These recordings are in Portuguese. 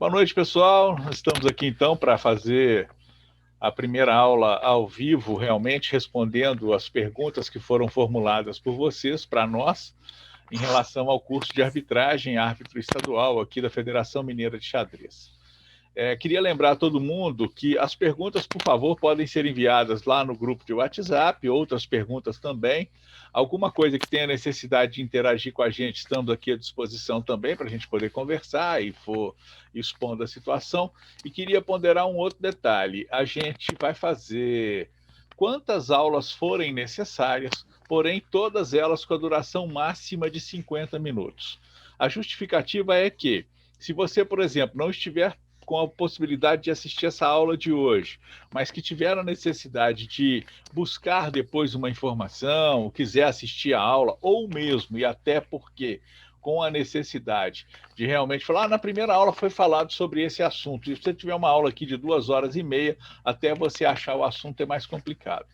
Boa noite, pessoal. Nós estamos aqui, então, para fazer a primeira aula ao vivo, realmente respondendo as perguntas que foram formuladas por vocês para nós em relação ao curso de arbitragem, árbitro estadual aqui da Federação Mineira de Xadrez. Queria lembrar a todo mundo que as perguntas, por favor, podem ser enviadas lá no grupo de WhatsApp, outras perguntas também. Alguma coisa que tenha necessidade de interagir com a gente, estamos aqui à disposição também para a gente poder conversar e for expondo a situação. E queria ponderar um outro detalhe. A gente vai fazer quantas aulas forem necessárias, porém todas elas com a duração máxima de 50 minutos. A justificativa é que, se você, por exemplo, não estiver com a possibilidade de assistir essa aula de hoje, mas que tiveram necessidade de buscar depois uma informação, quiser assistir a aula, ou mesmo, e até porque, com a necessidade de realmente falar, na primeira aula foi falado sobre esse assunto, e se você tiver uma aula aqui de 2 horas e meia, até você achar o assunto é mais complicado.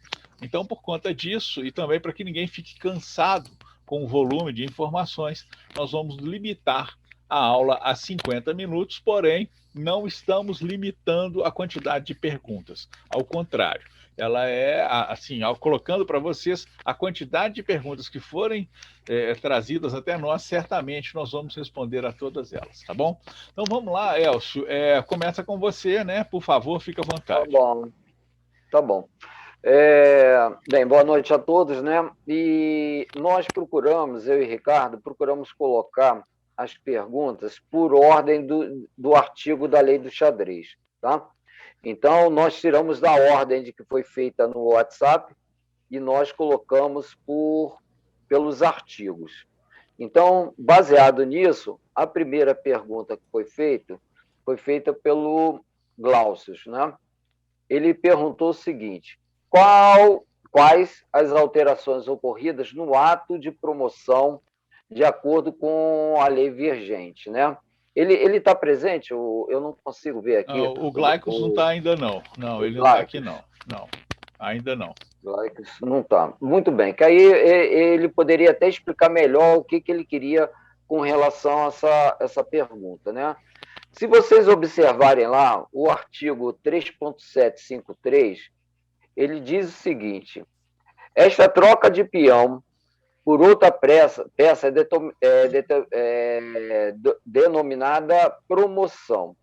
Então, por conta disso, e também para que ninguém fique cansado com o volume de informações, nós vamos limitar a aula a 50 minutos, porém, não estamos limitando a quantidade de perguntas. Ao contrário, ela é, assim, colocando para vocês a quantidade de perguntas que forem trazidas até nós, certamente nós vamos responder a todas elas, tá bom? Então vamos lá, Elcio, começa com você, né? Por favor, fica à vontade. Tá bom. Bem, boa noite a todos, né? E nós procuramos, eu e Ricardo, colocar as perguntas por ordem do artigo da lei do xadrez, tá? Então, nós tiramos da ordem de que foi feita no WhatsApp e nós colocamos pelos artigos. Então, baseado nisso, a primeira pergunta que foi feita pelo Glaucio, né? Ele perguntou o seguinte: quais as alterações ocorridas no ato de promoção de acordo com a lei vigente, né? Ele está presente? Eu não consigo ver aqui. Não, o Glaicos não está ainda, não. Não, ele não está aqui, não. Não, ainda não. Glaicos não está. Muito bem, que aí ele poderia até explicar melhor o que ele queria com relação a essa pergunta, né? Se vocês observarem lá, o artigo 3.753, ele diz o seguinte: esta troca de peão por outra peça denominada promoção,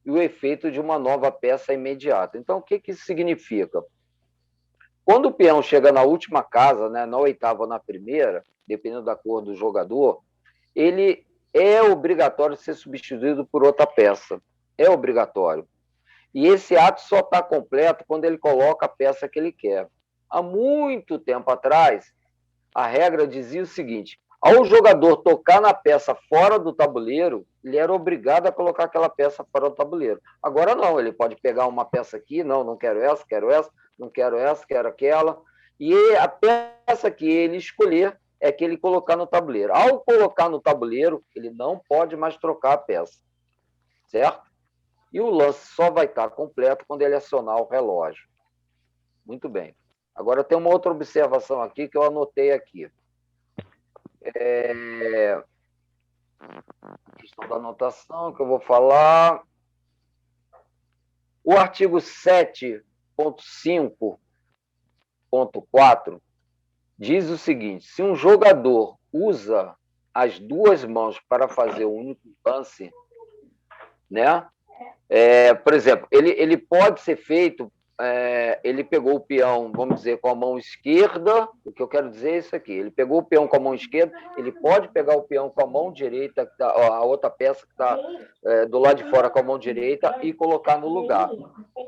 e o efeito de uma nova peça imediata. Então, o que isso significa? Quando o peão chega na última casa, né, na oitava ou na primeira, dependendo da cor do jogador, ele é obrigatório ser substituído por outra peça. É obrigatório. E esse ato só está completo quando ele coloca a peça que ele quer. Há muito tempo atrás, a regra dizia o seguinte: ao jogador tocar na peça fora do tabuleiro, ele era obrigado a colocar aquela peça fora do tabuleiro. Agora não, ele pode pegar uma peça aqui, não quero essa, não quero essa, quero aquela, e a peça que ele escolher é que ele colocar no tabuleiro. Ao colocar no tabuleiro, ele não pode mais trocar a peça, certo? E o lance só vai estar completo quando ele acionar o relógio. Muito bem. Agora tem uma outra observação aqui que eu anotei aqui. Questão da anotação que eu vou falar. O artigo 7.5.4 diz o seguinte: se um jogador usa as duas mãos para fazer um único lance, né? Por exemplo, ele pode ser feito, ele pegou o peão, vamos dizer, com a mão esquerda. O que eu quero dizer é isso aqui: ele pegou o peão com a mão esquerda, ele pode pegar o peão com a mão direita, a outra peça que está do lado de fora com a mão direita, e colocar no lugar,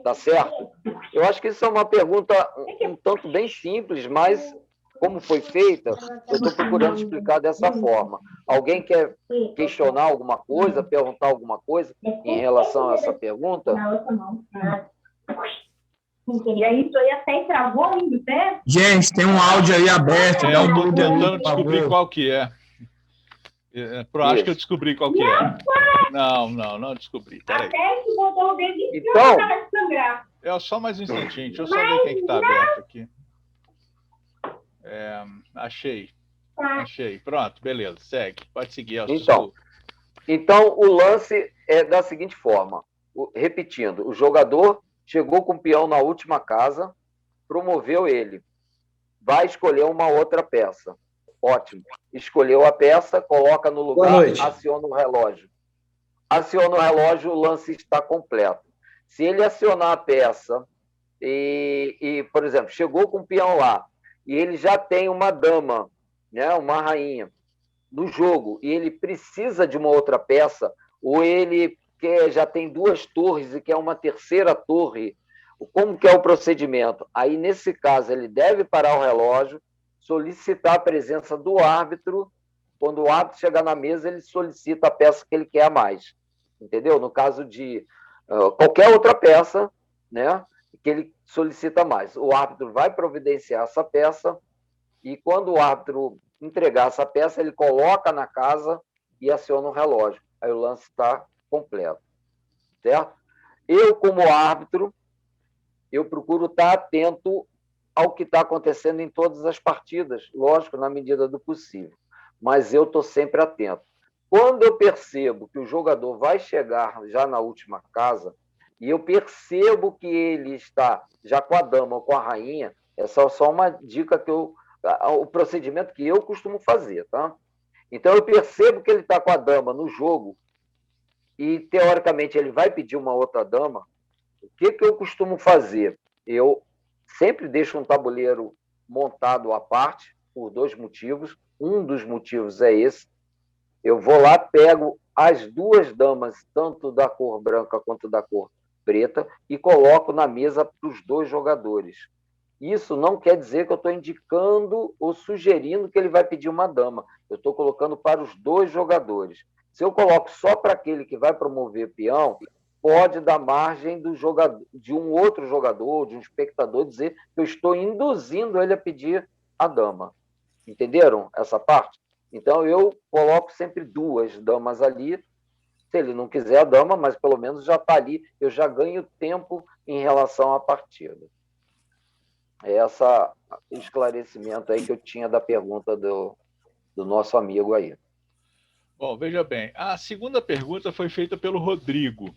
tá certo? Eu acho que isso é uma pergunta um tanto bem simples, mas como foi feita, eu estou procurando explicar dessa forma. Alguém quer questionar alguma coisa, perguntar alguma coisa em relação a essa pergunta? E aí, isso aí até travou ainda, né? Gente, tem um áudio aí aberto. Eu estou tentando descobrir qual que é. Acho que eu descobri qual que é. Não descobri. Peraí. Até que botou o dedo em cima, Então, para de sangrar. Só mais um instantinho. Deixa eu só ver quem está aberto aqui. Achei. Pronto, beleza. Segue. Pode seguir. Então, o lance é da seguinte forma, repetindo, o jogador chegou com o peão na última casa, promoveu ele, vai escolher uma outra peça. Ótimo. Escolheu a peça, coloca no lugar, aciona o relógio. Aciona o relógio, o lance está completo. Se ele acionar a peça por exemplo, chegou com o peão lá e ele já tem uma dama, né, uma rainha no jogo e ele precisa de uma outra peça, ou ele já tem 2 torres e quer uma terceira torre, como que é o procedimento? Aí, nesse caso, ele deve parar o relógio, solicitar a presença do árbitro. Quando o árbitro chegar na mesa, ele solicita a peça que ele quer a mais. Entendeu? No caso de qualquer outra peça, né, que ele solicita mais. O árbitro vai providenciar essa peça e, quando o árbitro entregar essa peça, ele coloca na casa e aciona o relógio. Aí o lance está completo. Certo? Eu, como árbitro, eu procuro estar atento ao que está acontecendo em todas as partidas, lógico, na medida do possível. Mas eu estou sempre atento. Quando eu percebo que o jogador vai chegar já na última casa, e eu percebo que ele está já com a dama ou com a rainha, essa é só uma dica o procedimento que eu costumo fazer, tá? Então, eu percebo que ele está com a dama no jogo e, teoricamente, ele vai pedir uma outra dama. O que eu costumo fazer? Eu sempre deixo um tabuleiro montado à parte, por 2 motivos. Um dos motivos é esse. Eu vou lá, pego as 2 damas, tanto da cor branca quanto da cor preta, e coloco na mesa para os 2 jogadores. Isso não quer dizer que eu estou indicando ou sugerindo que ele vai pedir uma dama. Eu estou colocando para os 2 jogadores. Se eu coloco só para aquele que vai promover peão, pode dar margem de um outro jogador, de um espectador, dizer que eu estou induzindo ele a pedir a dama. Entenderam essa parte? Então, eu coloco sempre 2 damas ali. Se ele não quiser a dama, mas pelo menos já está ali, eu já ganho tempo em relação à partida. É esse o esclarecimento aí que eu tinha da pergunta do nosso amigo aí. Bom, veja bem, a segunda pergunta foi feita pelo Rodrigo.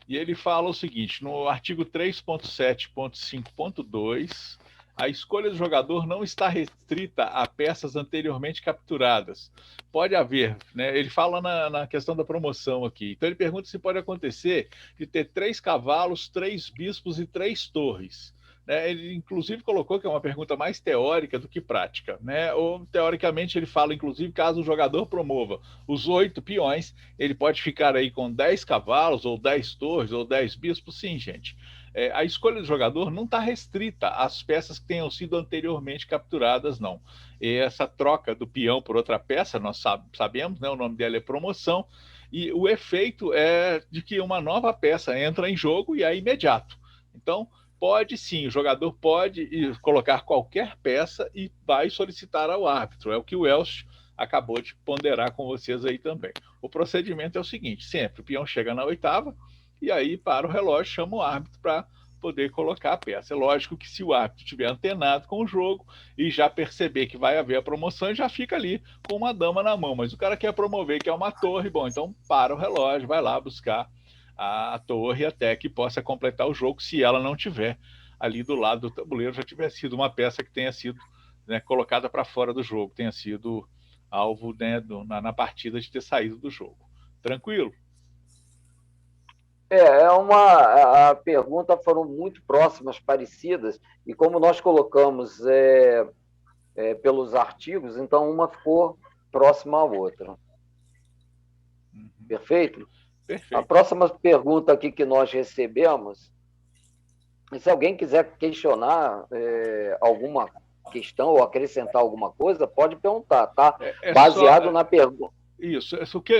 E ele fala o seguinte: no artigo 3.7.5.2, a escolha do jogador não está restrita a peças anteriormente capturadas. Pode haver, né? Ele fala na questão da promoção aqui. Então ele pergunta se pode acontecer de ter 3 cavalos, 3 bispos e 3 torres. Ele, inclusive, colocou que é uma pergunta mais teórica do que prática, né? Ou, teoricamente, ele fala, inclusive, caso o jogador promova os 8 peões, ele pode ficar aí com 10 cavalos, ou 10 torres, ou 10 bispos. Sim, gente. A escolha do jogador não está restrita às peças que tenham sido anteriormente capturadas, não. E essa troca do peão por outra peça, nós sabemos, né? O nome dela é promoção, e o efeito é de que uma nova peça entra em jogo e é imediato. Então, pode sim, o jogador pode colocar qualquer peça e vai solicitar ao árbitro. É o que o Elcio acabou de ponderar com vocês aí também. O procedimento é o seguinte: sempre o peão chega na 8ª e aí para o relógio, chama o árbitro para poder colocar a peça. É lógico que se o árbitro estiver antenado com o jogo e já perceber que vai haver a promoção, já fica ali com uma dama na mão. Mas o cara quer promover, quer uma torre, bom, então para o relógio, vai lá buscar a torre até que possa completar o jogo, se ela não tiver ali do lado do tabuleiro, já tiver sido uma peça que tenha sido, né, colocada para fora do jogo, tenha sido alvo, né, na partida de ter saído do jogo. Tranquilo? A pergunta foram muito próximas, parecidas, e como nós colocamos pelos artigos, então uma ficou próxima à outra. Uhum. Perfeito? Perfeito. A próxima pergunta aqui que nós recebemos, e se alguém quiser questionar alguma questão ou acrescentar alguma coisa, pode perguntar, tá? Baseado na pergunta. Isso.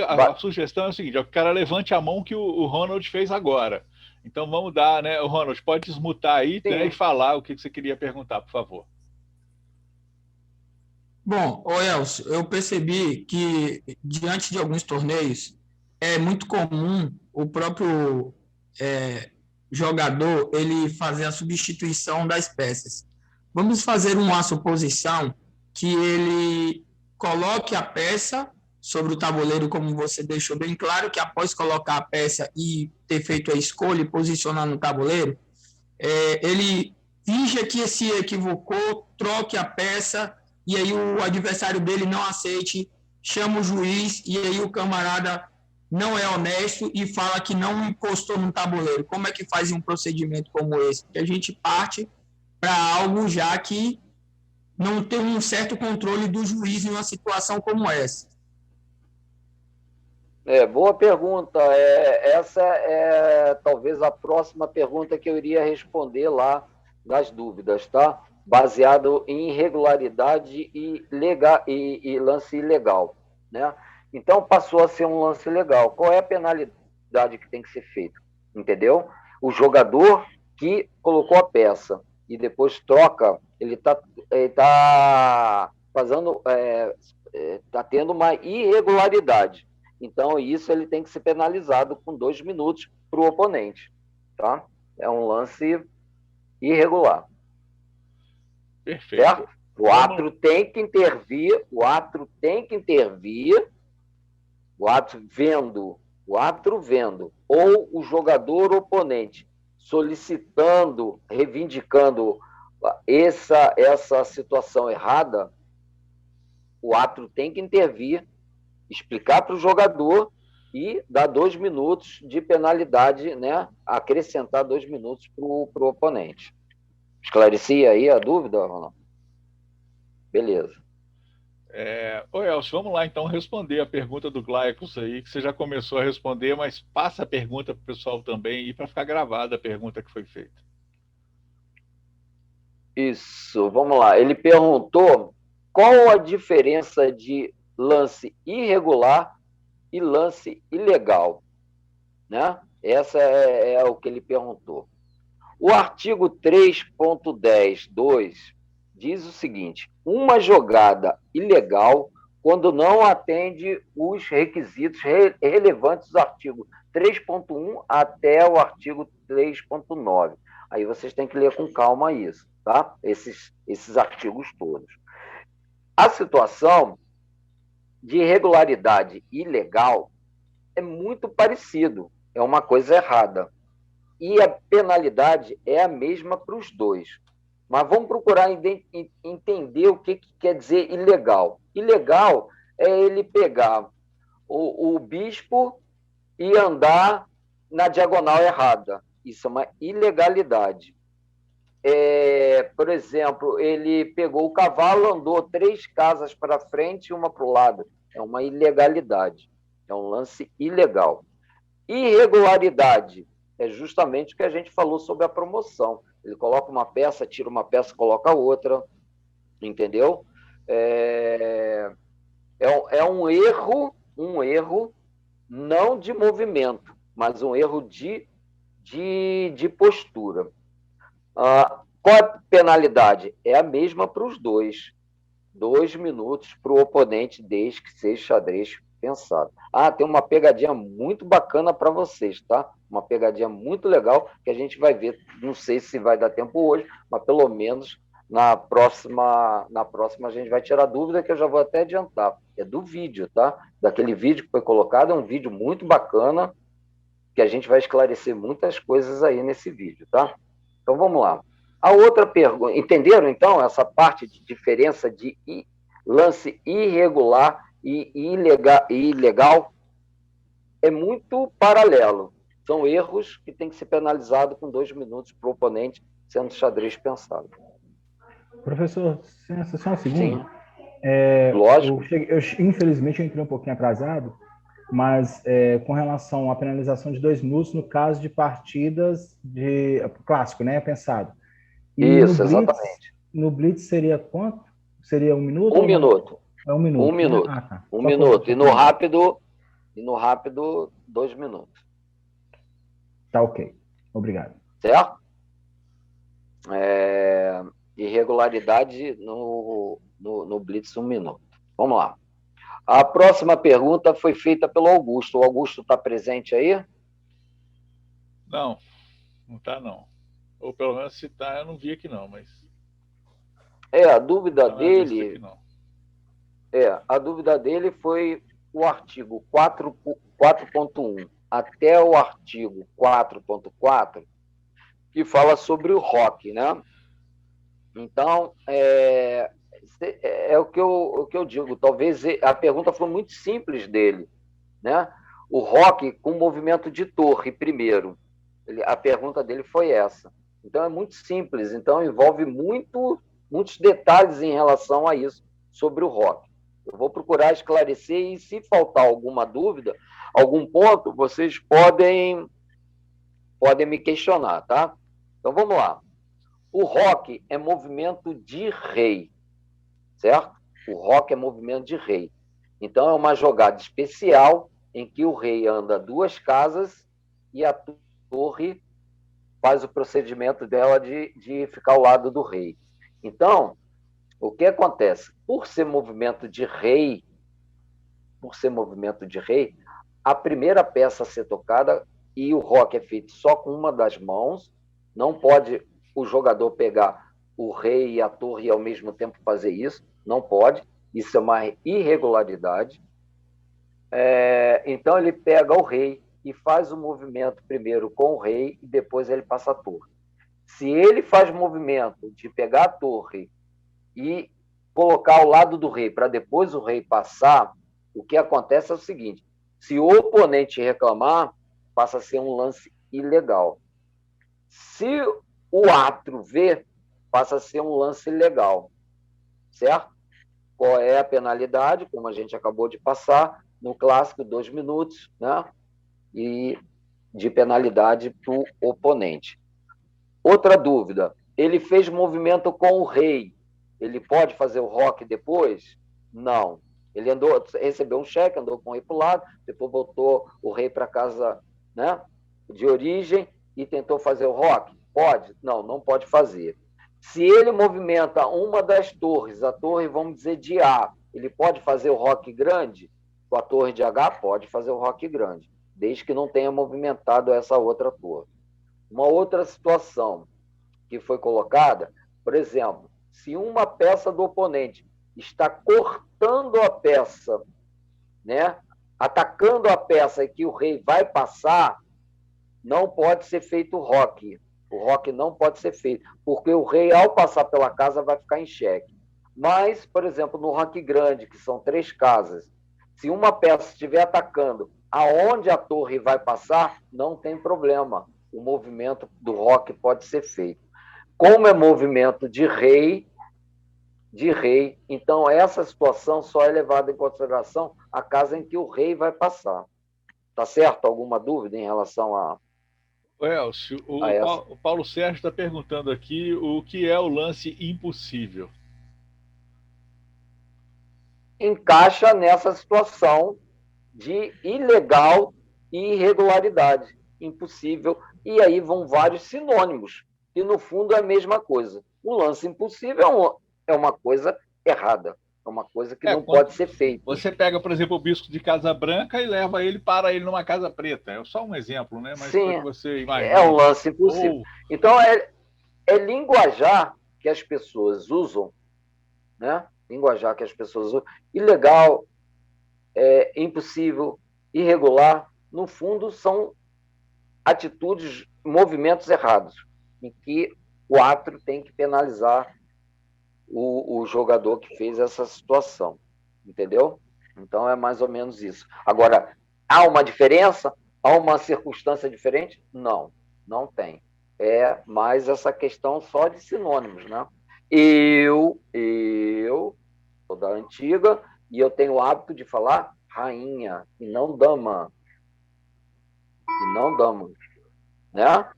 A sugestão é o seguinte: o cara levante a mão que o Ronald fez agora. Então vamos dar, né? O Ronald, pode desmutar aí, né, e falar o que você queria perguntar, por favor. Bom, Elcio, eu percebi que diante de alguns torneios é muito comum o próprio jogador ele fazer a substituição das peças. Vamos fazer uma suposição que ele coloque a peça, sobre o tabuleiro, como você deixou bem claro, que após colocar a peça e ter feito a escolha e posicionar no tabuleiro, ele finja que se equivocou, troque a peça, e aí o adversário dele não aceite, chama o juiz, e aí o camarada não é honesto e fala que não encostou no tabuleiro. Como é que faz um procedimento como esse? Porque a gente parte para algo já que não tem um certo controle do juiz em uma situação como essa. Boa pergunta. Essa é talvez a próxima pergunta que eu iria responder lá nas dúvidas, tá? Baseado em irregularidade e lance ilegal, né? Então, passou a ser um lance legal. Qual é a penalidade que tem que ser feita? Entendeu? O jogador que colocou a peça e depois troca, ele tá fazendo, tá tendo uma irregularidade. Então, isso ele tem que ser penalizado com 2 minutos para o oponente, tá? É um lance irregular. Perfeito. Certo? O árbitro tem que intervir, o árbitro vendo, ou o jogador oponente solicitando, reivindicando essa situação errada, o árbitro tem que intervir, explicar para o jogador e dar 2 minutos de penalidade, né? Acrescentar 2 minutos para o oponente. Esclareci aí a dúvida, Ronaldo? Beleza. Elcio, vamos lá então responder a pergunta do Glaicos aí, que você já começou a responder, mas passa a pergunta para o pessoal também e para ficar gravada a pergunta que foi feita. Isso, vamos lá. Ele perguntou qual a diferença de lance irregular e lance ilegal, né? Essa é o que ele perguntou. O artigo 3.10.2 diz o seguinte: uma jogada ilegal quando não atende os requisitos relevantes do artigo 3.1 até o artigo 3.9. Aí vocês têm que ler com calma isso, tá? Esses artigos todos. A situação de irregularidade ilegal é muito parecido, é uma coisa errada. E a penalidade é a mesma para os dois. Mas vamos procurar entender o que quer dizer ilegal. Ilegal é ele pegar o bispo e andar na diagonal errada. Isso é uma ilegalidade. Por exemplo, ele pegou o cavalo, andou 3 casas para frente e uma para o lado. É uma ilegalidade. É um lance ilegal. Irregularidade é justamente o que a gente falou sobre a promoção. Ele coloca uma peça, tira uma peça, coloca outra, entendeu? É um erro não de movimento, mas um erro de postura. Qual a penalidade? É a mesma para os dois. 2 minutos para o oponente, desde que seja xadrez pensado. Tem uma pegadinha muito bacana para vocês, tá? Uma pegadinha muito legal que a gente vai ver. Não sei se vai dar tempo hoje, mas pelo menos na próxima a gente vai tirar dúvida, que eu já vou até adiantar. É do vídeo, tá? Daquele vídeo que foi colocado, é um vídeo muito bacana, que a gente vai esclarecer muitas coisas aí nesse vídeo, tá? Então vamos lá. A outra pergunta, entenderam então essa parte de diferença de lance irregular e ilegal? É muito paralelo. São erros que têm que ser penalizados com 2 minutos para o oponente, sendo xadrez pensado. Professor, só um segundo. Sim. Lógico. Infelizmente, eu entrei um pouquinho atrasado, mas com relação à penalização de 2 minutos, no caso de partidas de clássico, né? Pensado. E isso, exatamente. No Blitz seria quanto? Seria 1 minuto? 1 minuto. É 1 minuto. 1 minuto. Né? Tá. 1 minuto. E no rápido, 2 minutos. Tá ok. Obrigado. Certo? Irregularidade no Blitz 1 minuto. Vamos lá. A próxima pergunta foi feita pelo Augusto. O Augusto está presente aí? Não está não. Ou pelo menos se está, eu não vi aqui não, mas... A dúvida dele... A dúvida dele foi o artigo 4.1 até o artigo 4.4, que fala sobre o ROC, né? Então, é o que eu digo. Talvez a pergunta foi muito simples dele, né? O ROC com movimento de torre primeiro. A pergunta dele foi essa. Então, é muito simples. Então, envolve muitos detalhes em relação a isso, sobre o ROC. Eu vou procurar esclarecer e, se faltar alguma dúvida, algum ponto, vocês podem me questionar, tá? Então, vamos lá. O ROC é movimento de rei, certo? O ROC é movimento de rei. Então, é uma jogada especial em que o rei anda 2 casas e a torre faz o procedimento dela de ficar ao lado do rei. Então, o que acontece? Por ser movimento de rei, a primeira peça a ser tocada, e o ROC é feito só com uma das mãos, não pode o jogador pegar o rei e a torre e ao mesmo tempo fazer isso, não pode, isso é uma irregularidade. Então ele pega o rei e faz o movimento primeiro com o rei e depois ele passa a torre. Se ele faz o movimento de pegar a torre e colocar ao lado do rei para depois o rei passar, o que acontece é o seguinte: se o oponente reclamar, passa a ser um lance ilegal. Se o árbitro vê, passa a ser um lance legal, certo? Qual é a penalidade? Como a gente acabou de passar, no clássico, 2 minutos, né? E de penalidade para o oponente. Outra dúvida, ele fez movimento com o rei, ele pode fazer o ROC depois? Não. Ele recebeu um cheque, andou com o rei para o lado, depois voltou o rei para casa, né, de origem e tentou fazer o ROC? Pode? Não, não pode fazer. Se ele movimenta uma das torres, a torre, vamos dizer, de A, ele pode fazer o ROC grande? Com a torre de H, pode fazer o ROC grande, desde que não tenha movimentado essa outra torre. Uma outra situação que foi colocada, por exemplo, se uma peça do oponente está cortando a peça, né, atacando a peça e que o rei vai passar, não pode ser feito o ROC. O ROC não pode ser feito, porque o rei, ao passar pela casa, vai ficar em xeque. Mas, por exemplo, no ROC grande, que são 3 casas, se uma peça estiver atacando aonde a torre vai passar, não tem problema. O movimento do ROC pode ser feito. Como é movimento de rei, então essa situação só é levada em consideração a casa em que o rei vai passar. Tá certo? Alguma dúvida em relação a... Elcio, o Paulo Sérgio está perguntando aqui o que é o lance impossível. Encaixa nessa situação de ilegal e irregularidade, impossível, e aí vão vários sinônimos, e no fundo é a mesma coisa. O lance impossível é uma coisa errada, é uma coisa que não pode ser feita. Você pega, por exemplo, o bispo de Casa Branca e leva ele para ele numa casa preta. É só um exemplo, né? Mas sim, você imagina. É um lance impossível. Então, é linguajar que as pessoas usam, né? Linguajar que as pessoas usam. Ilegal, impossível, irregular, no fundo, são atitudes, movimentos errados, em que o árbitro tem que penalizar o jogador que fez essa situação, entendeu? Então é mais ou menos isso. Agora, há uma diferença? Há uma circunstância diferente? Não, não tem. É mais essa questão só de sinônimos, né? Eu sou da antiga e eu tenho o hábito de falar rainha e não dama. Né?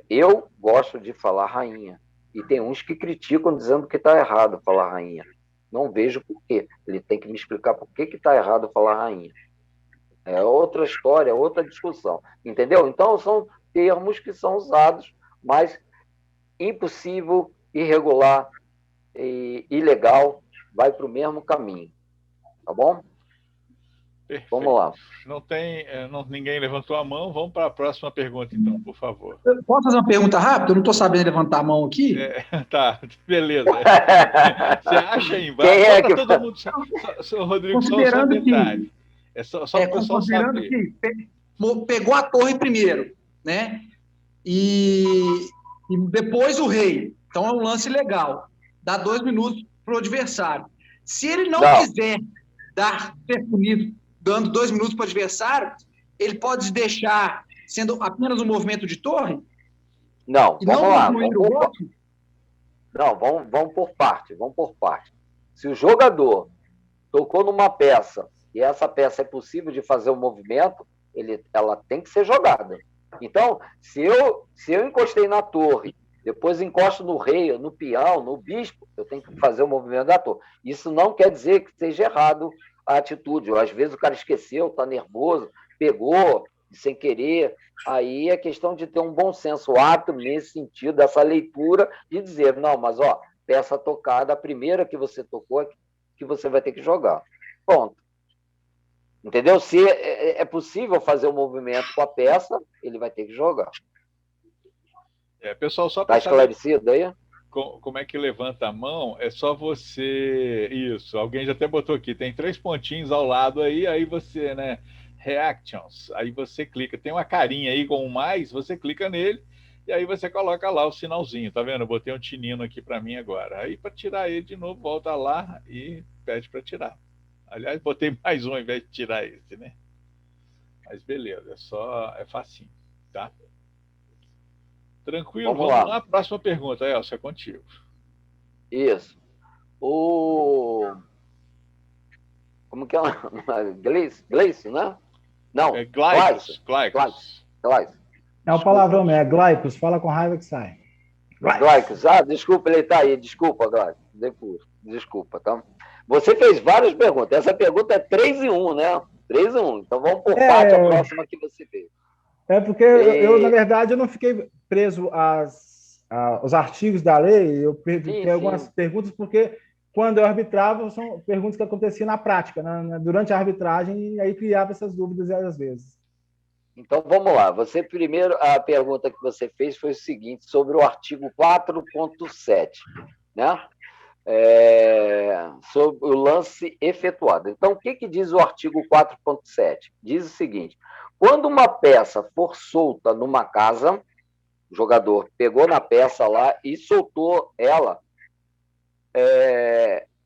Eu gosto de falar rainha. E tem uns que criticam dizendo que está errado falar rainha. Não vejo por quê. Ele tem que me explicar por que está errado falar rainha. É outra história, outra discussão. Entendeu? Então, são termos que são usados, mas impossível, irregular e ilegal vai para o mesmo caminho. Tá bom? Perfeito. Vamos lá. Ninguém levantou a mão. Vamos para a próxima pergunta, então, por favor. Eu posso fazer uma pergunta rápida? Eu não estou sabendo levantar a mão aqui. Tá, beleza. Você acha aí embaixo? Quem é que... todo mundo... Rodrigo, só um detalhe. É só para o pessoal considerando saber. que pegou a torre primeiro, né? E depois o rei. Então é um lance legal. Dá 2 minutos para o adversário. Se ele não quiser ser punido dando 2 minutos para o adversário, ele pode deixar sendo apenas um movimento de torre? Não, E vamos não lá. concluir o voto? Não, vamos por parte, vamos por parte. Se o jogador tocou numa peça e essa peça é possível de fazer um movimento, ela tem que ser jogada. Então, se eu encostei na torre, depois encosto no rei, no peão, no bispo, eu tenho que fazer o movimento da torre. Isso não quer dizer que seja errado a atitude. Ou, às vezes o cara esqueceu, está nervoso, pegou sem querer. Aí é questão de ter um bom senso apto nesse sentido, dessa leitura, de dizer, não, mas peça tocada, a primeira que você tocou é que você vai ter que jogar. Ponto. Entendeu? Se é possível fazer o movimento com a peça, ele vai ter que jogar. Pessoal, só para Está esclarecido aí? Como é que levanta a mão, é só você... Isso, alguém já até botou aqui, tem 3 pontinhos ao lado aí você, né, reactions, aí você clica, tem uma carinha aí com um mais, você clica nele, e aí você coloca lá o sinalzinho, tá vendo? Eu botei um tinino aqui para mim agora. Aí para tirar ele de novo, volta lá e pede para tirar. Aliás, botei mais um ao invés de tirar esse, né? Mas beleza, é facinho, tá? Tranquilo, vamos lá. Próxima pergunta, Elcio, é contigo. Isso. Como que é? Gleice, né? Não. É Glycos. É um palavrão mesmo, é Glycos. Fala com raiva que sai. Glycos. Desculpa, ele está aí. Desculpa, Glycos. Desculpa, tá? Você fez várias perguntas. Essa pergunta é 3 em 1, né? 3 em 1. Então vamos por parte a próxima que você fez. É porque eu, na verdade, eu não fiquei preso aos artigos da lei. Eu perdi algumas perguntas porque quando eu arbitrava, são perguntas que aconteciam na prática, durante a arbitragem, e aí criava essas dúvidas às vezes. Então, vamos lá. Você primeiro, a pergunta que você fez foi o seguinte, sobre o artigo 4.7, né? Sobre o lance efetuado. Então, o que diz o artigo 4.7? Diz o seguinte, quando uma peça for solta numa casa, o jogador pegou na peça lá e soltou ela,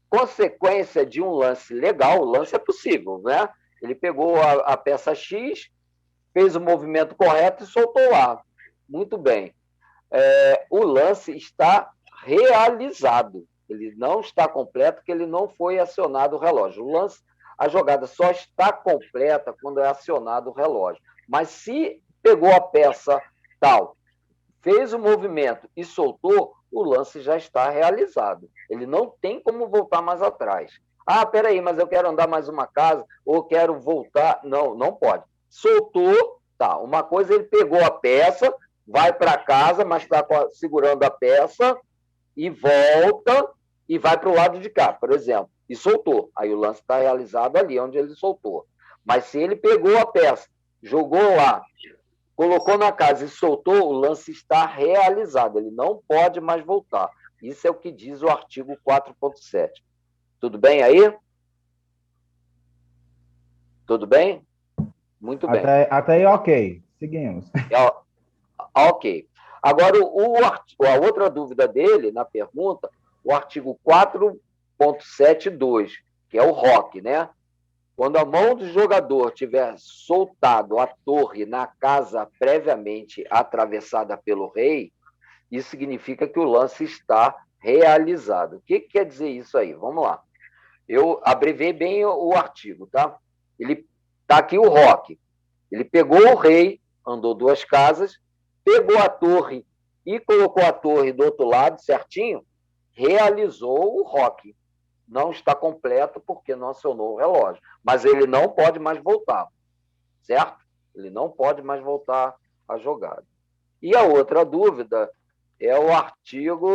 consequência de um lance legal, o lance é possível, né? Ele pegou a peça X, fez o movimento correto e soltou lá. Muito bem. O lance está realizado. Ele não está completo, porque ele não foi acionado o relógio. A jogada só está completa quando é acionado o relógio. Mas se pegou a peça tal, fez o movimento e soltou, o lance já está realizado. Ele não tem como voltar mais atrás. Peraí, mas eu quero andar mais uma casa, ou quero voltar. Não, não pode. Soltou, tá. Uma coisa, ele pegou a peça, vai para casa, mas está segurando a peça, e volta e vai para o lado de cá, por exemplo, e soltou. Aí o lance está realizado ali onde ele soltou. Mas se ele pegou a peça, jogou lá, colocou na casa e soltou, o lance está realizado. Ele não pode mais voltar. Isso é o que diz o artigo 4.7. Tudo bem aí? Tudo bem? Muito bem. Até aí, ok. Seguimos. Ok. Agora, a outra dúvida dele, na pergunta, o artigo 4.7.2, que é o ROC, né? Quando a mão do jogador tiver soltado a torre na casa previamente atravessada pelo rei, isso significa que o lance está realizado. O que quer dizer isso aí? Vamos lá. Eu abreviei bem o artigo, tá? Ele está aqui o ROC. Ele pegou o rei, andou 2 casas, pegou a torre e colocou a torre do outro lado certinho, realizou o ROC. Não está completo porque não acionou o relógio. Mas ele não pode mais voltar, certo? Ele não pode mais voltar a jogada. E a outra dúvida é o artigo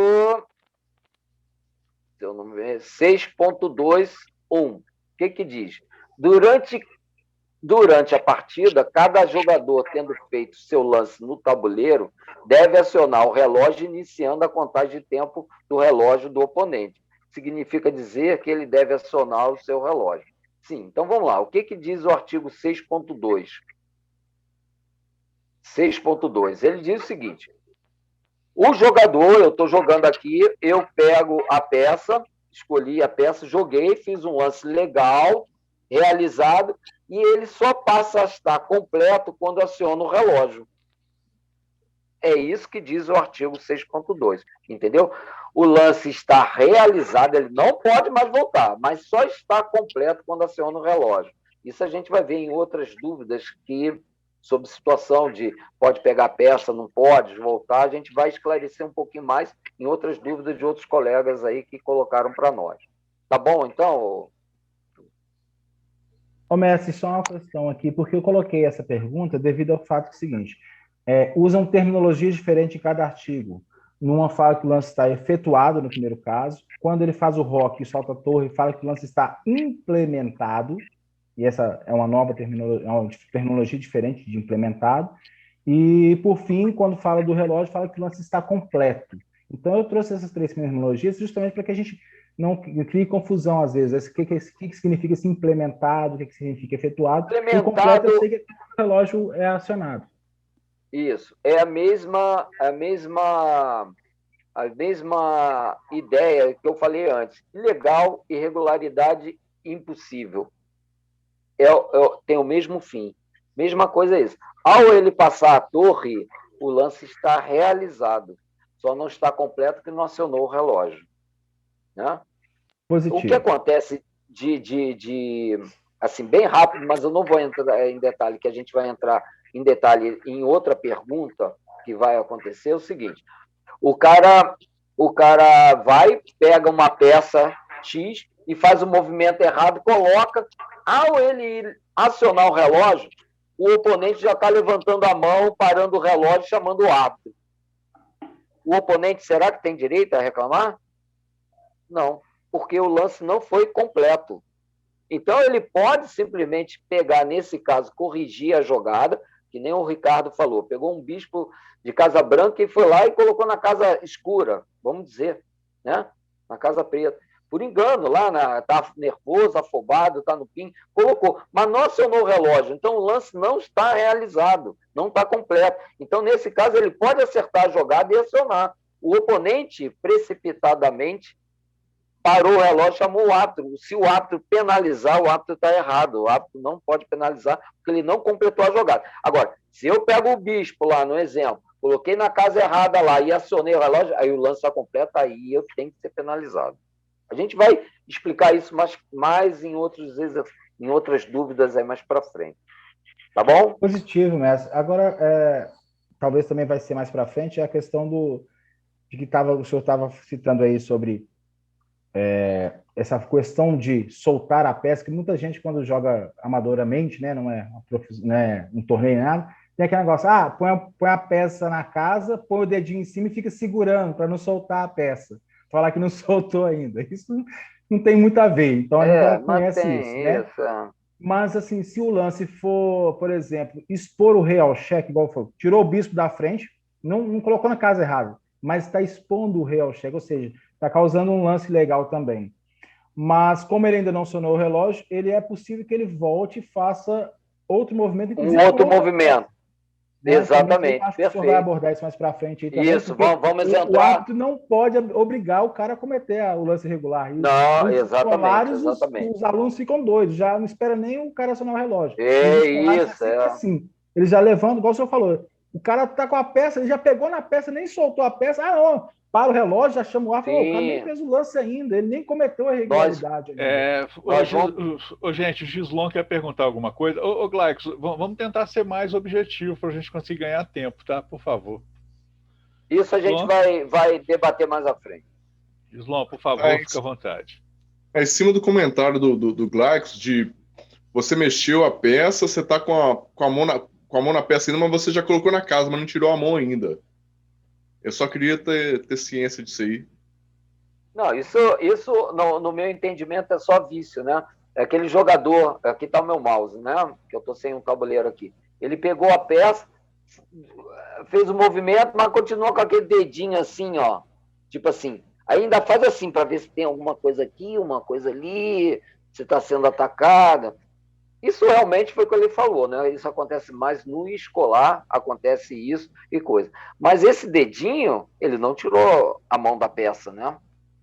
6.2.1. O que diz? Durante a partida, cada jogador, tendo feito seu lance no tabuleiro, deve acionar o relógio iniciando a contagem de tempo do relógio do oponente. Significa dizer que ele deve acionar o seu relógio. Sim, então vamos lá. O que diz o artigo 6.2? 6.2. Ele diz o seguinte: o jogador, eu estou jogando aqui, eu pego a peça, escolhi a peça, joguei, fiz um lance legal, realizado, e ele só passa a estar completo quando aciona o relógio. É isso que diz o artigo 6.2, entendeu? O lance está realizado, ele não pode mais voltar, mas só está completo quando aciona o relógio. Isso a gente vai ver em outras dúvidas sobre situação de pode pegar a peça, não pode voltar, a gente vai esclarecer um pouquinho mais em outras dúvidas de outros colegas aí que colocaram para nós. Tá bom, então? Ô, mestre, só uma questão aqui, porque eu coloquei essa pergunta devido ao fato seguinte, usam terminologias diferentes em cada artigo. Numa fala que o lance está efetuado, no primeiro caso. Quando ele faz o rock e solta a torre, fala que o lance está implementado, e essa é uma nova terminologia diferente de implementado. E, por fim, quando fala do relógio, fala que o lance está completo. Então, eu trouxe essas três terminologias justamente para que a gente não crie confusão, às vezes. O que significa esse implementado, o que significa efetuado. E o completo, eu sei que o relógio é acionado. Isso. É a mesma ideia que eu falei antes. Ilegal, irregularidade, impossível. Tem o mesmo fim. Mesma coisa é isso. Ao ele passar a torre, o lance está realizado. Só não está completo porque não acionou o relógio. Né? Positivo. O que acontece assim, bem rápido, mas eu não vou entrar em detalhe, que a gente vai entrar em detalhe em outra pergunta que vai acontecer, é o seguinte: o cara vai, pega uma peça X e faz o movimento errado, coloca. Ao ele acionar o relógio, o oponente já está levantando a mão, parando o relógio, chamando o árbitro. O oponente, será que tem direito a reclamar? Não, porque o lance não foi completo. Então, ele pode simplesmente pegar, nesse caso, corrigir a jogada, que nem o Ricardo falou, pegou um bispo de casa branca e foi lá e colocou na casa escura, vamos dizer, né? Na casa preta. Por engano, lá está nervoso, afobado, está no pin, colocou, mas não acionou o relógio, então o lance não está realizado, não está completo. Então, nesse caso, ele pode acertar a jogada e acionar. O oponente, precipitadamente, parou o relógio, chamou o árbitro. Se o árbitro penalizar, o árbitro está errado. O árbitro não pode penalizar porque ele não completou a jogada. Agora, se eu pego o bispo lá, no exemplo, coloquei na casa errada lá e acionei o relógio, aí o lance está completo, aí eu tenho que ser penalizado. A gente vai explicar isso mais em outras dúvidas aí mais para frente. Tá bom? Positivo, mestre. Agora, talvez também vai ser mais para frente, é a questão de que o senhor estava citando aí sobre essa questão de soltar a peça, que muita gente, quando joga amadoramente, né, não é um torneio nem nada, tem aquele negócio, põe a peça na casa, põe o dedinho em cima e fica segurando para não soltar a peça. Falar que não soltou ainda. Isso não tem muito a ver. Então, a gente já conhece isso, né? Mas, assim, se o lance for, por exemplo, expor o rei ao cheque, igual foi, tirou o bispo da frente, não colocou na casa errada, mas está expondo o rei ao cheque, ou seja, está causando um lance legal também. Mas, como ele ainda não acionou o relógio, é possível que ele volte e faça outro movimento. Um outro movimento. Né? Exatamente. Acho que o senhor vai abordar isso mais para frente. Aí também, isso, vamos entrar. O árbitro não pode obrigar o cara a cometer o lance irregular. Não, exatamente. Os alunos ficam doidos, já não espera nem o cara acionar o relógio. Isso, assim. Eles já levantam, igual o senhor falou. O cara tá com a peça, ele já pegou na peça, nem soltou a peça. Não, para o relógio, já chama o árbitro. O cara nem fez o lance ainda, ele nem cometeu a irregularidade. Gente, o Gislon quer perguntar alguma coisa. Ô Glaix, vamos tentar ser mais objetivo para a gente conseguir ganhar tempo, tá? Por favor. Isso a gente vai debater mais à frente. Gislon, por favor, fique à vontade. Em cima do comentário do Glaix, de você mexeu a peça, você está com a mão na peça ainda, mas você já colocou na casa, mas não tirou a mão ainda. Eu só queria ter ciência disso aí. Não, isso no meu entendimento é só vício, né? É aquele jogador, aqui está o meu mouse, né? Que eu estou sem um tabuleiro aqui. Ele pegou a peça, fez o movimento, mas continua com aquele dedinho assim, ó. Tipo assim. Ainda faz assim, para ver se tem alguma coisa aqui, uma coisa ali. se está sendo atacada. Isso realmente foi o que ele falou, né? Isso acontece mais no escolar, acontece isso e coisa. Mas esse dedinho, ele não tirou a mão da peça, né?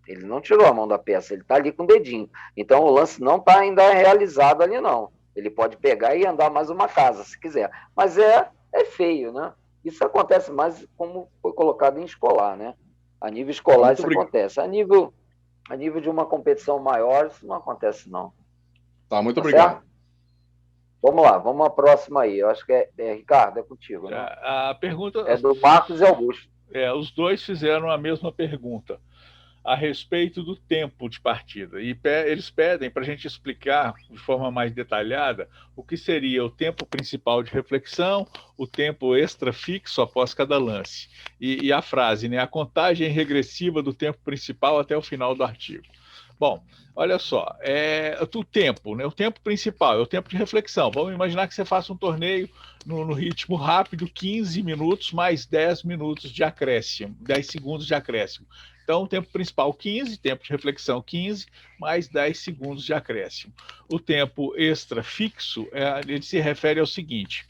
Ele não tirou a mão da peça, ele está ali com o dedinho. Então o lance não está ainda realizado ali, não. Ele pode pegar e andar mais uma casa, se quiser. Mas é feio, né? Isso acontece mais como foi colocado em escolar, né? A nível escolar isso acontece. A nível de uma competição maior, isso não acontece, não. Tá, muito obrigado. Certo? Vamos lá, vamos à próxima aí. Eu acho que Ricardo, é contigo, né? A pergunta é do Marcos e Augusto. Os dois fizeram a mesma pergunta a respeito do tempo de partida. E eles pedem para a gente explicar de forma mais detalhada o que seria o tempo principal de reflexão, o tempo extra fixo após cada lance. E a frase, né? A contagem regressiva do tempo principal até o final do artigo. Bom, olha só, o tempo, né? O tempo principal é o tempo de reflexão. Vamos imaginar que você faça um torneio no ritmo rápido, 15 minutos mais 10 minutos de acréscimo, 10 segundos de acréscimo. Então, o tempo principal 15, tempo de reflexão 15, mais 10 segundos de acréscimo. O tempo extra fixo, ele se refere ao seguinte: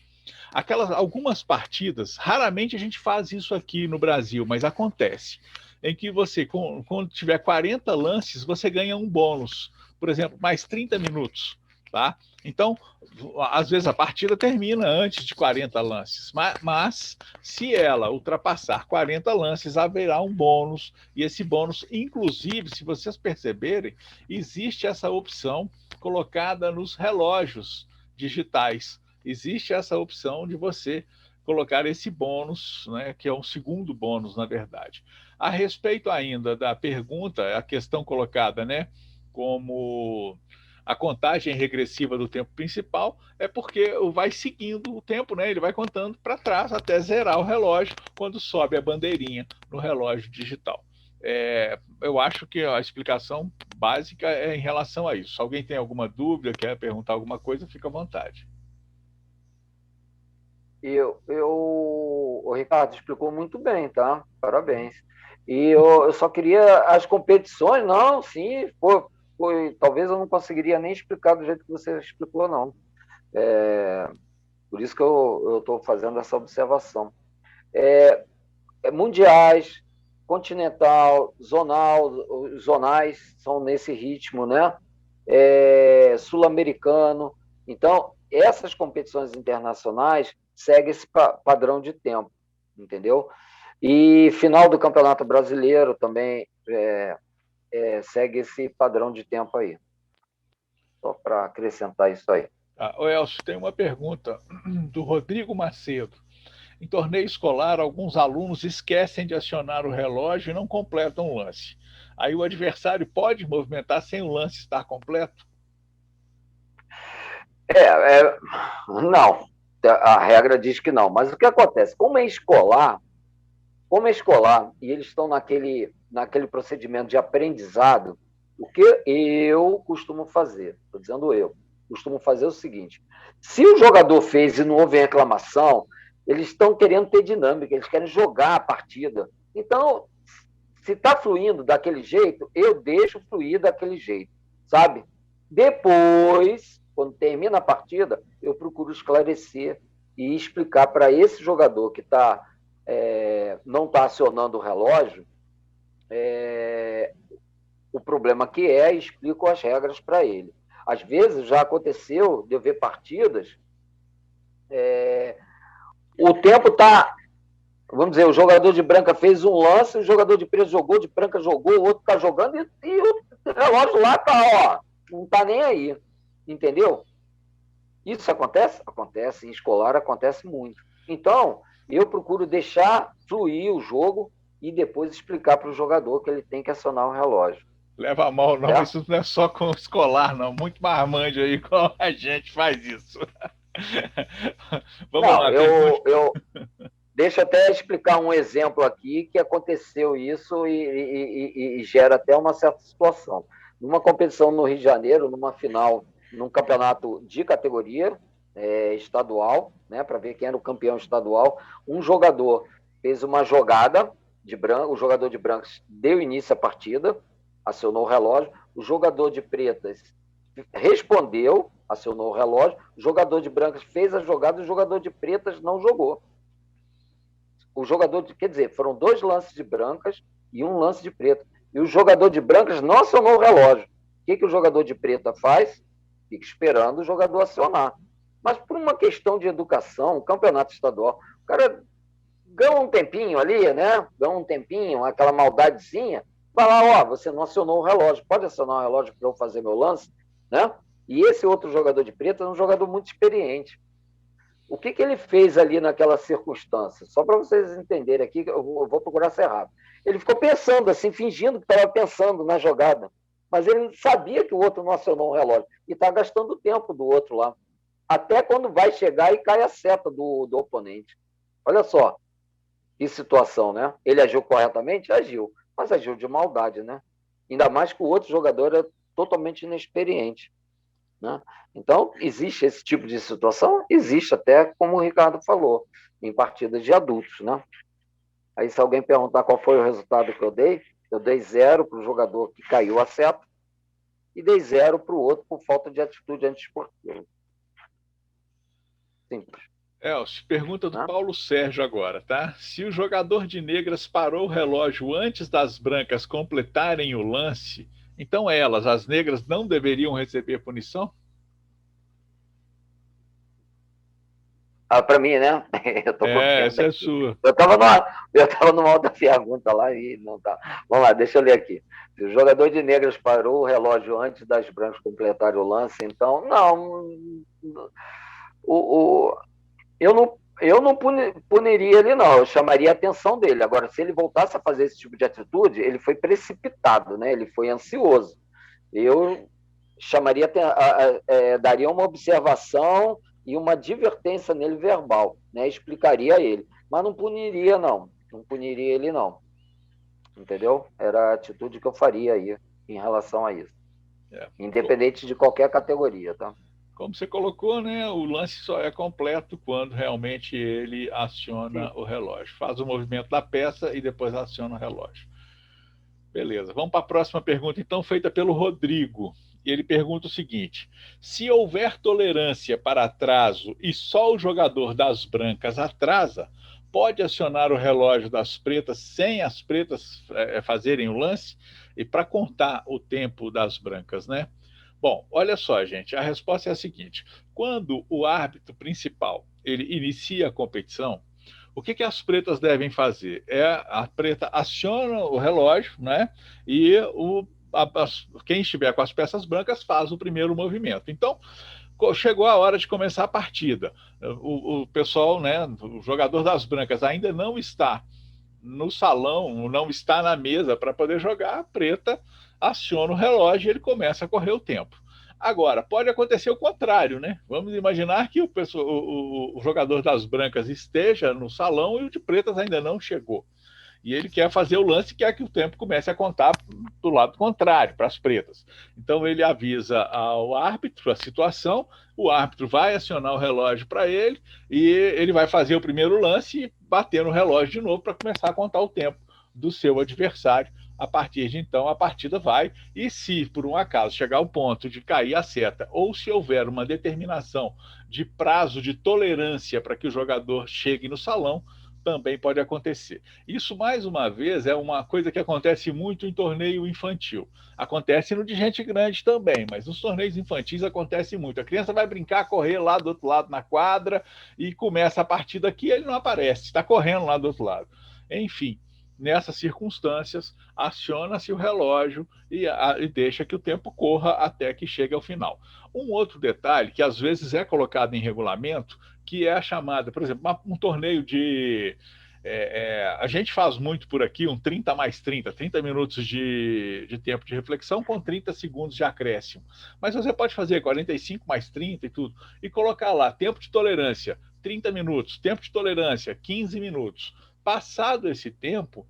algumas partidas, raramente a gente faz isso aqui no Brasil, mas acontece, em que você, quando tiver 40 lances, você ganha um bônus, por exemplo, mais 30 minutos, tá? Então, às vezes a partida termina antes de 40 lances, mas se ela ultrapassar 40 lances, haverá um bônus, e esse bônus, inclusive, se vocês perceberem, existe essa opção colocada nos relógios digitais. Existe essa opção de você colocar esse bônus, né, que é um segundo bônus, na verdade. A respeito ainda da pergunta, a questão colocada, né, como a contagem regressiva do tempo principal, é porque vai seguindo o tempo, né, ele vai contando para trás até zerar o relógio quando sobe a bandeirinha no relógio digital. Eu acho que a explicação básica é em relação a isso. Se alguém tem alguma dúvida, quer perguntar alguma coisa, fica à vontade. O Ricardo explicou muito bem, tá? Parabéns. E eu só queria as competições, não, sim, talvez eu não conseguiria nem explicar do jeito que você explicou, não. Por isso que eu estou fazendo essa observação. Mundiais, continental, zonais são nesse ritmo, né? Sul-americano. Então, essas competições internacionais seguem esse padrão de tempo, entendeu? E final do Campeonato Brasileiro também segue esse padrão de tempo aí. Só para acrescentar isso aí. Elcio, tem uma pergunta do Rodrigo Macedo. Em torneio escolar, alguns alunos esquecem de acionar o relógio e não completam o lance. Aí o adversário pode movimentar sem o lance estar completo? Não. A regra diz que não. Mas o que acontece? Como é escolar, e eles estão naquele procedimento de aprendizado, o que eu costumo fazer? Estou dizendo costumo fazer o seguinte: se o jogador fez e não houve reclamação, eles estão querendo ter dinâmica, eles querem jogar a partida. Então, se está fluindo daquele jeito, eu deixo fluir daquele jeito, sabe? Depois, quando termina a partida, eu procuro esclarecer e explicar para esse jogador que não está acionando o relógio o problema que e explico as regras para ele. Às vezes já aconteceu de eu ver partidas, o tempo está, vamos dizer, o jogador de branca fez um lance, o jogador de preto jogou, de branca jogou, o outro está jogando e o relógio lá está, não está nem aí, entendeu? Isso acontece? Acontece, em escolar acontece muito. Então, eu procuro deixar fluir o jogo e depois explicar para o jogador que ele tem que acionar o relógio. Leva a mão, não, isso não é só com escolar, não. Muito marmanjo aí com a gente faz isso. Vamos lá. Deixa eu até explicar um exemplo aqui que aconteceu isso e gera até uma certa situação. Numa competição no Rio de Janeiro, numa final, num campeonato de categoria estadual, né, para ver quem era o campeão estadual, um jogador fez uma jogada de branco, o jogador de brancos deu início à partida, acionou o relógio, o jogador de pretas respondeu, acionou o relógio, o jogador de brancas fez a jogada, o jogador de pretas não jogou. Quer dizer, foram 2 lances de brancas e 1 lance de preta. E o jogador de brancas não acionou o relógio. O que o jogador de preta faz? Fica esperando o jogador acionar. Mas por uma questão de educação, o campeonato estadual, o cara ganha um tempinho ali, né? Ganha um tempinho, aquela maldadezinha, vai lá, você não acionou o relógio, pode acionar o relógio para eu fazer meu lance, né? E esse outro jogador de preta é um jogador muito experiente. O que ele fez ali naquela circunstância? Só para vocês entenderem aqui, eu vou procurar ser rápido. Ele ficou pensando, assim, fingindo que estava pensando na jogada, mas ele sabia que o outro não acionou o relógio e está gastando o tempo do outro lá, até quando vai chegar e cai a seta do oponente. Olha só, que situação, né? Ele agiu corretamente? Agiu, mas agiu de maldade, né? Ainda mais que o outro jogador é totalmente inexperiente, né? Então, existe esse tipo de situação? Existe, até como o Ricardo falou, em partidas de adultos, né? Aí, se alguém perguntar qual foi o resultado que eu dei 0 para o jogador que caiu a seta e dei 0 para o outro por falta de atitude antiesportiva. Simples. Pergunta do Paulo Sérgio agora, tá? Se o jogador de negras parou o relógio antes das brancas completarem o lance, então as negras, não deveriam receber punição? Para mim, né? Essa é sua. Eu estava numa outra pergunta lá e não tá. Vamos lá, deixa eu ler aqui. Se o jogador de negras parou o relógio antes das brancas completarem o lance, então, não. Eu não puniria ele, não. Eu chamaria a atenção dele. Agora, se ele voltasse a fazer esse tipo de atitude, ele foi precipitado, né? Ele foi ansioso. Eu chamaria, daria uma observação e uma advertência nele verbal, né? Explicaria a ele. Mas não puniria, não. Não puniria ele, não. Entendeu? Era a atitude que eu faria aí em relação a isso. Independente de qualquer categoria, tá? Como você colocou, né? O lance só é completo quando realmente ele aciona o relógio. Faz o movimento da peça e depois aciona o relógio. Beleza. Vamos para a próxima pergunta, então, feita pelo Rodrigo. Ele pergunta o seguinte: se houver tolerância para atraso e só o jogador das brancas atrasa, pode acionar o relógio das pretas sem as pretas fazerem o lance? E para contar o tempo das brancas, né? Bom, olha só, gente, a resposta é a seguinte: quando o árbitro principal ele inicia a competição, o que as pretas devem fazer? A preta aciona o relógio, né? E quem estiver com as peças brancas faz o primeiro movimento. Então, chegou a hora de começar a partida. O pessoal, né, o jogador das brancas ainda não está no salão, não está na mesa para poder jogar, a preta aciona o relógio e ele começa a correr o tempo. Agora, pode acontecer o contrário, né? Vamos imaginar que o jogador das brancas esteja no salão e o de pretas ainda não chegou. E ele quer fazer o lance, quer que o tempo comece a contar do lado contrário, para as pretas. Então ele avisa ao árbitro a situação, o árbitro vai acionar o relógio para ele e ele vai fazer o primeiro lance e bater no relógio de novo para começar a contar o tempo do seu adversário. A partir de então, a partida vai, e se por um acaso chegar ao ponto de cair a seta, ou se houver uma determinação de prazo de tolerância para que o jogador chegue no salão, também pode acontecer. Isso, mais uma vez, é uma coisa que acontece muito em torneio infantil. Acontece no de gente grande também, mas nos torneios infantis acontece muito. A criança vai brincar, correr lá do outro lado na quadra, e começa a partida aqui, ele não aparece, está correndo lá do outro lado. Enfim, nessas circunstâncias, aciona-se o relógio e deixa que o tempo corra até que chegue ao final. Um outro detalhe, que às vezes é colocado em regulamento, que é a chamada, por exemplo, um torneio de... a gente faz muito por aqui, um 30 mais 30 minutos de tempo de reflexão com 30 segundos de acréscimo. Mas você pode fazer 45 mais 30 e tudo, e colocar lá, tempo de tolerância, 30 minutos, tempo de tolerância, 15 minutos. Passado esse tempo,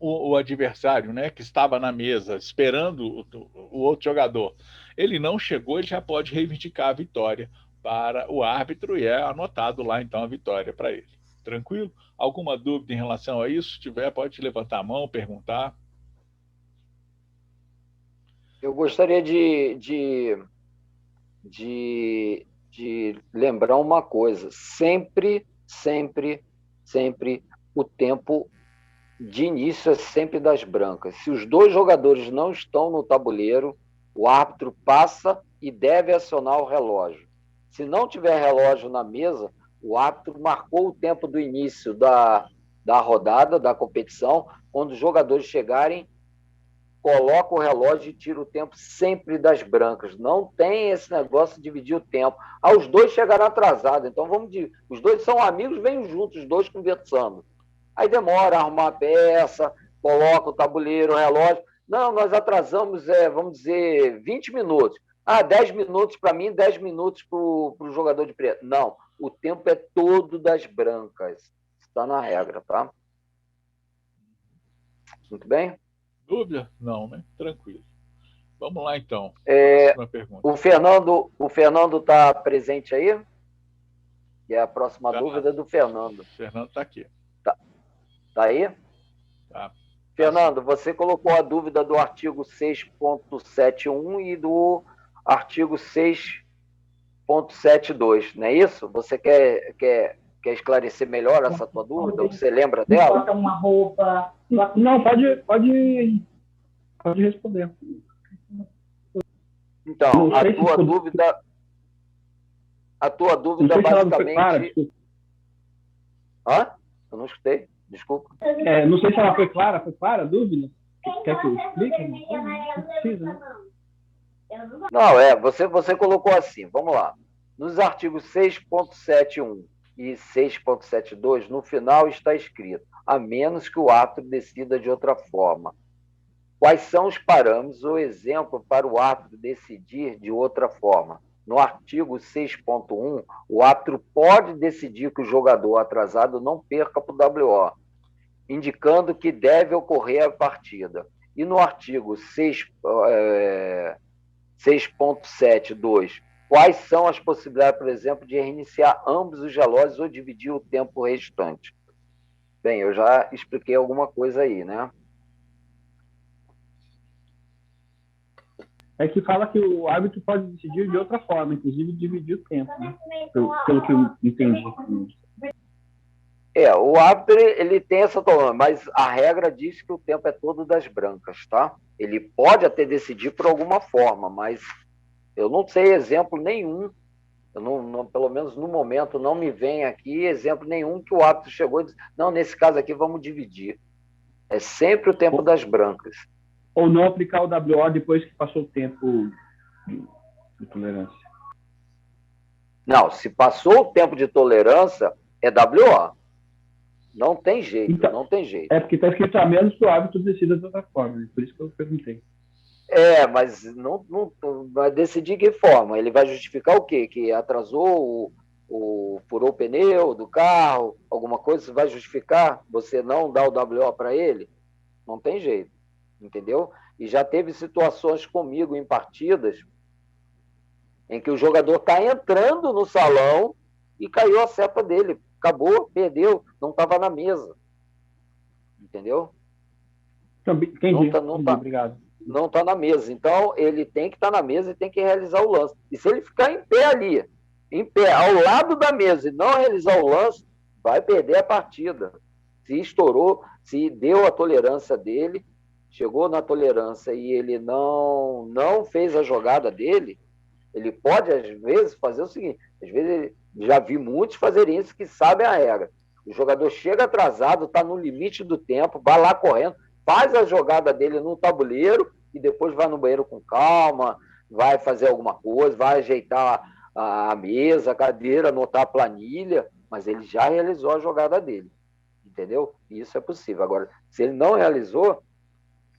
o adversário, né, que estava na mesa esperando o outro jogador, ele não chegou, ele já pode reivindicar a vitória para o árbitro e é anotado lá então a vitória para ele. Tranquilo? Alguma dúvida em relação a isso? Se tiver, pode levantar a mão, perguntar. Eu gostaria de de lembrar uma coisa: sempre o tempo de início é sempre das brancas. Se os dois jogadores não estão no tabuleiro, o árbitro passa e deve acionar o relógio. Se não tiver relógio na mesa, o árbitro marcou o tempo do início da rodada, da competição. Quando os jogadores chegarem, coloca o relógio e tira o tempo sempre das brancas. Não tem esse negócio de dividir o tempo. Os dois chegaram atrasados, então vamos dizer, os dois são amigos, vêm juntos, os dois conversando. Aí demora a arrumar a peça, coloca o tabuleiro, o relógio. Não, nós atrasamos, vamos dizer, 20 minutos. 10 minutos para mim, 10 minutos para o jogador de preto. Não, o tempo é todo das brancas. Está na regra, tá? Muito bem? Dúvida? Não, né? Tranquilo. Vamos lá, então. Próxima pergunta. O Fernando está presente aí? E a próxima dúvida é do Fernando. O Fernando está aqui. Tá aí? Tá. Fernando, você colocou a dúvida do artigo 6.71 e do artigo 6.72, não é isso? Você quer esclarecer melhor essa tua dúvida? Você lembra dela? Bota uma roupa. Não, pode responder. Então, a tua dúvida basicamente... Hã? Eu não escutei. Desculpa. Não sei se ela foi clara a dúvida? Quer que eu explique? Não precisa, né? Não, você colocou assim, vamos lá. Nos artigos 6.71 e 6.72, no final está escrito, a menos que o árbitro decida de outra forma. Quais são os parâmetros ou exemplo para o árbitro decidir de outra forma? No artigo 6.1, o árbitro pode decidir que o jogador atrasado não perca para o WO, indicando que deve ocorrer a partida. E no artigo 6.72, quais são as possibilidades, por exemplo, de reiniciar ambos os relógios ou dividir o tempo restante? Bem, eu já expliquei alguma coisa aí, né? É que fala que o árbitro pode decidir de outra forma, inclusive dividir o tempo, né? Pelo que eu entendi. O árbitro ele tem essa autonomia, mas a regra diz que o tempo é todo das brancas, tá? Ele pode até decidir por alguma forma, mas eu não sei exemplo nenhum, pelo menos no momento não me vem aqui exemplo nenhum que o árbitro chegou e disse, não, nesse caso aqui vamos dividir. É sempre o tempo das brancas. Ou não aplicar o WO depois que passou o tempo de tolerância. Não, se passou o tempo de tolerância, é WO. Não tem jeito, então, não tem jeito. É porque está escrito a menos que o árbitro decida de outra forma, né? Por isso que eu perguntei. Mas não vai decidir de que forma. Ele vai justificar o quê? Que atrasou, furou o pneu do carro, alguma coisa, você vai justificar você não dar o WO para ele? Não tem jeito, entendeu? E já teve situações comigo em partidas em que o jogador está entrando no salão e caiu a seta dele. Acabou, perdeu, não estava na mesa. Entendeu? Entendi, obrigado. Não está na mesa. Então, ele tem que estar na mesa e tem que realizar o lance. E se ele ficar em pé ali, ao lado da mesa, e não realizar o lance, vai perder a partida. Se estourou, se deu a tolerância dele, chegou na tolerância e ele não fez a jogada dele, ele pode, às vezes, fazer o seguinte, às vezes, já vi muitos fazerem isso que sabem a regra. O jogador chega atrasado, está no limite do tempo, vai lá correndo, faz a jogada dele no tabuleiro e depois vai no banheiro com calma, vai fazer alguma coisa, vai ajeitar a mesa, a cadeira, anotar a planilha, mas ele já realizou a jogada dele, entendeu? Isso é possível. Agora, se ele não realizou,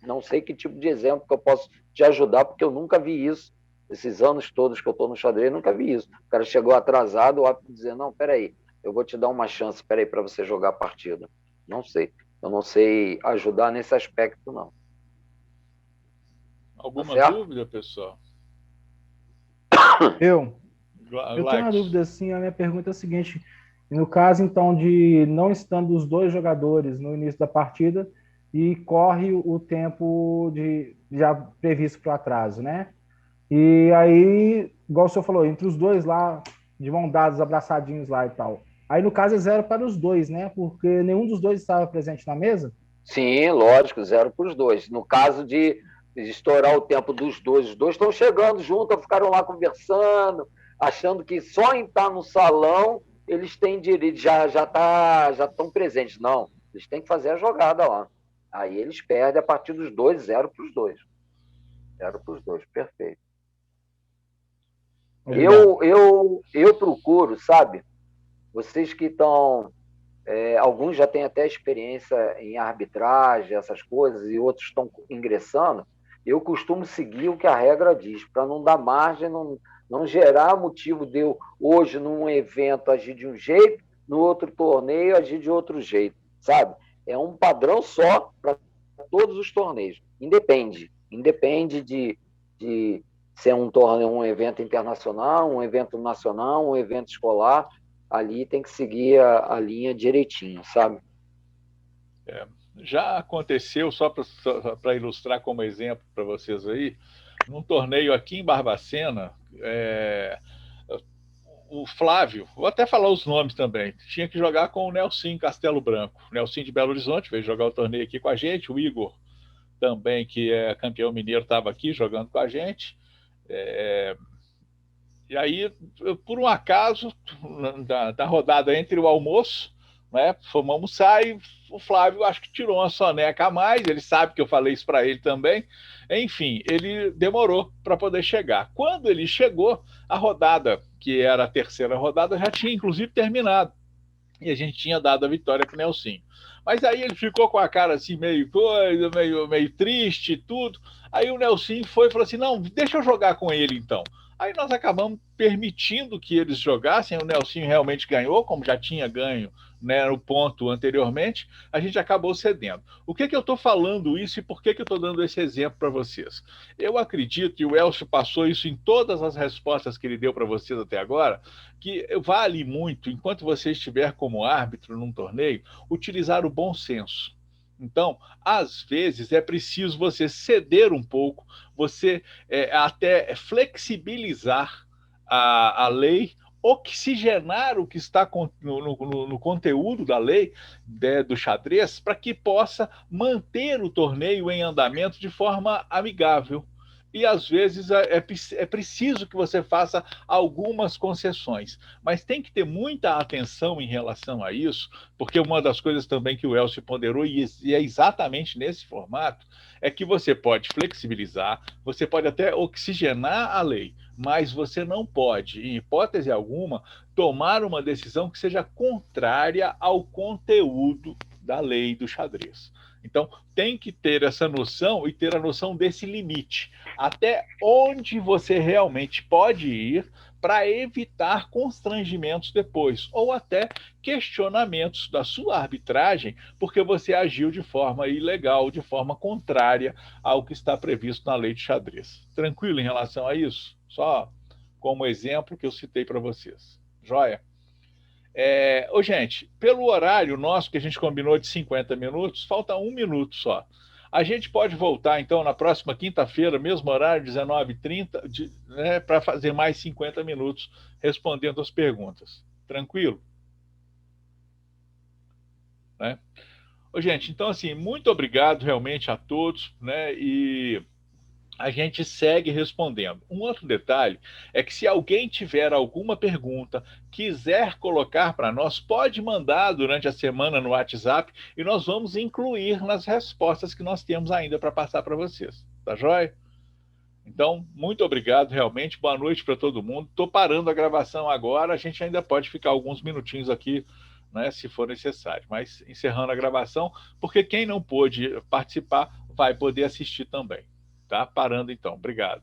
não sei que tipo de exemplo que eu posso te ajudar, porque eu nunca vi isso. Esses anos todos que eu estou no xadrez, nunca vi isso. O cara chegou atrasado, o árbitro dizendo, não, peraí, eu vou te dar uma chance, peraí, para você jogar a partida. Não sei. Eu não sei ajudar nesse aspecto, não. Alguma dúvida, pessoal? Eu tenho uma dúvida, assim, a minha pergunta é a seguinte, no caso, então, de não estando os dois jogadores no início da partida e corre o tempo já previsto para o atraso, né? E aí, igual o senhor falou, entre os dois lá, de mão dadas, abraçadinhos lá e tal. Aí, no caso, é 0 para os dois, né? Porque nenhum dos dois estava presente na mesa? Sim, lógico, 0 para os dois. No caso de estourar o tempo dos dois, os dois estão chegando juntos, ficaram lá conversando, achando que só em estar no salão eles têm direito, já estão presentes. Não, eles têm que fazer a jogada lá. Aí eles perdem a partir dos dois, 0 para os dois. 0 para os dois, perfeito. Eu procuro, sabe? Vocês que estão... alguns já têm até experiência em arbitragem, essas coisas, e outros estão ingressando. Eu costumo seguir o que a regra diz, para não dar margem, não gerar motivo de eu, hoje, num evento, agir de um jeito, no outro torneio, agir de outro jeito, sabe? É um padrão só para todos os torneios. Independe de ser um torneio, um evento internacional, um evento nacional, um evento escolar. Ali tem que seguir a linha direitinho, sabe? Já aconteceu, só para ilustrar como exemplo para vocês aí, num torneio aqui em Barbacena, o Flávio, vou até falar os nomes também, tinha que jogar com o Nelson Castelo Branco. O Nelson de Belo Horizonte veio jogar o torneio aqui com a gente, o Igor também, que é campeão mineiro, estava aqui jogando com a gente. E aí, por um acaso, da rodada entre o almoço, né, fomos almoçar e o Flávio acho que tirou uma soneca a mais, ele sabe que eu falei isso para ele também. Enfim, ele demorou para poder chegar. Quando ele chegou, a rodada, que era a terceira rodada, já tinha inclusive terminado. E a gente tinha dado a vitória para o Nelson. Mas aí ele ficou com a cara assim, meio triste e tudo. Aí o Nelson foi e falou assim, não, deixa eu jogar com ele então. Aí nós acabamos permitindo que eles jogassem, o Nelson realmente ganhou, como já tinha ganho, né, no ponto anteriormente, a gente acabou cedendo. O que eu estou falando isso e por que eu estou dando esse exemplo para vocês? Eu acredito, e o Elcio passou isso em todas as respostas que ele deu para vocês até agora, que vale muito, enquanto você estiver como árbitro num torneio, utilizar o bom senso. Então, às vezes, é preciso você ceder um pouco, você até flexibilizar a lei, oxigenar o que está no conteúdo da lei do xadrez, para que possa manter o torneio em andamento de forma amigável. E às vezes é preciso que você faça algumas concessões, mas tem que ter muita atenção em relação a isso, porque uma das coisas também que o Elcio ponderou, e é exatamente nesse formato, é que você pode flexibilizar, você pode até oxigenar a lei, mas você não pode, em hipótese alguma, tomar uma decisão que seja contrária ao conteúdo da lei do xadrez. Então, tem que ter essa noção e ter a noção desse limite. Até onde você realmente pode ir para evitar constrangimentos depois, ou até questionamentos da sua arbitragem, porque você agiu de forma ilegal, de forma contrária ao que está previsto na lei de xadrez. Tranquilo em relação a isso? Só como exemplo que eu citei para vocês. Joia? Gente, pelo horário nosso que a gente combinou de 50 minutos, falta 1 minuto só. A gente pode voltar, então, na próxima quinta-feira, mesmo horário, 19h30, né, para fazer mais 50 minutos respondendo as perguntas. Tranquilo? Né? Gente, então, assim, muito obrigado realmente a todos, né, e a gente segue respondendo. Um outro detalhe é que se alguém tiver alguma pergunta, quiser colocar para nós, pode mandar durante a semana no WhatsApp e nós vamos incluir nas respostas que nós temos ainda para passar para vocês. Tá joia? Então, muito obrigado realmente. Boa noite para todo mundo. Estou parando a gravação agora. A gente ainda pode ficar alguns minutinhos aqui, né, se for necessário. Mas encerrando a gravação, porque quem não pôde participar vai poder assistir também. Tá? Parando então. Obrigado.